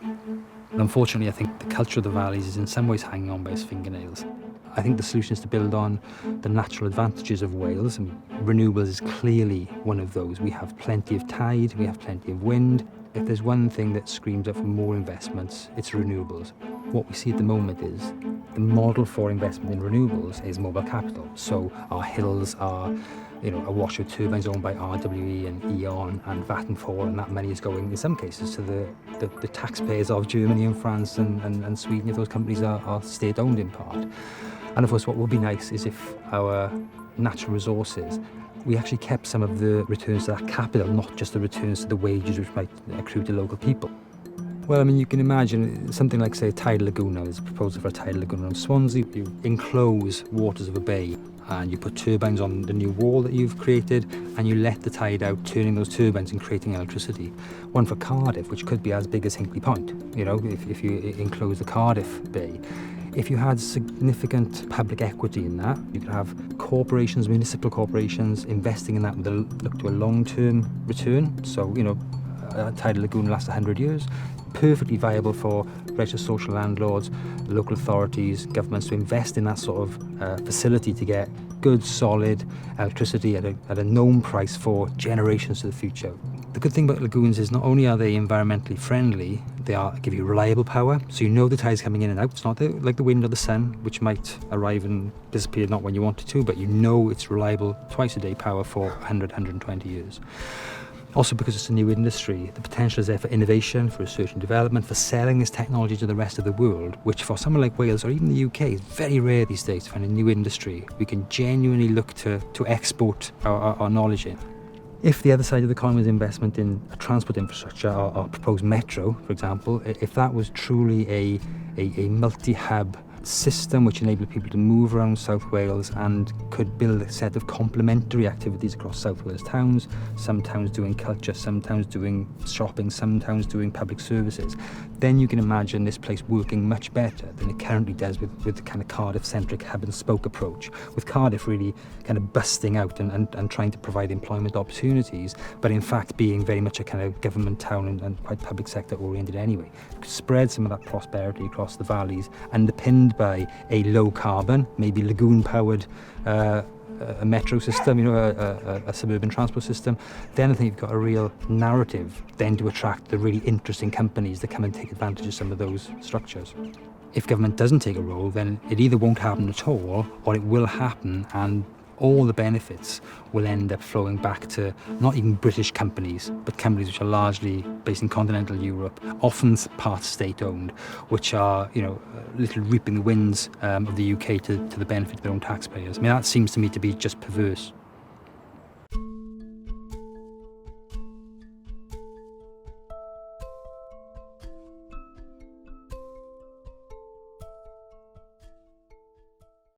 And unfortunately, I think the culture of the valleys is in some ways hanging on by its fingernails. I think the solution is to build on the natural advantages of Wales, and renewables is clearly one of those. We have plenty of tide, we have plenty of wind. If there's one thing that screams out for more investments, it's renewables. What we see at the moment is the model for investment in renewables is mobile capital. So our hills are, awash with turbines owned by RWE and E.ON and Vattenfall, and that money is going in some cases to the taxpayers of Germany and France and Sweden if those companies are state-owned in part. And of course, what would be nice is if our natural resources, we actually kept some of the returns to that capital, not just the returns to the wages which might accrue to local people. Well, I mean, you can imagine something like, say, a tidal lagoon. Now, there's a proposal for a tidal lagoon around Swansea. You enclose waters of a bay and you put turbines on the new wall that you've created and you let the tide out, turning those turbines and creating electricity. One for Cardiff, which could be as big as Hinkley Point, if you enclose the Cardiff Bay. If you had significant public equity in that, you could have corporations, municipal corporations, investing in that with a look to a long-term return. So, a tidal lagoon lasts 100 years. Perfectly viable for registered social landlords, local authorities, governments to invest in that sort of facility to get good, solid electricity at a known price for generations to the future. The good thing about lagoons is not only are they environmentally friendly, they give you reliable power, so you know the tide's coming in and out. It's not like the wind or the sun, which might arrive and disappear not when you want it to, but you know it's reliable twice a day power for 100, 120 years. Also, because it's a new industry, the potential is there for innovation, for research and development, for selling this technology to the rest of the world, which for someone like Wales or even the UK is very rare these days to find a new industry we can genuinely look to export our knowledge in. If the other side of the coin was investment in a transport infrastructure or proposed metro, for example, if that was truly a multi-hub system which enabled people to move around South Wales and could build a set of complementary activities across South Wales towns, some towns doing culture, some towns doing shopping, some towns doing public services, then you can imagine this place working much better than it currently does with the kind of Cardiff-centric hub and spoke approach, with Cardiff really kind of busting out and trying to provide employment opportunities, but in fact being very much a kind of government town and quite public sector oriented anyway. You could spread some of that prosperity across the valleys, underpinned by a low carbon, maybe lagoon powered a metro system, a suburban transport system. Then I think you've got a real narrative then to attract the really interesting companies that come and take advantage of some of those structures. If government doesn't take a role, then it either won't happen at all or it will happen and all the benefits will end up flowing back to not even British companies, but companies which are largely based in continental Europe, often part state-owned, which are, literally reaping the winds of the UK to the benefit of their own taxpayers. I mean, that seems to me to be just perverse.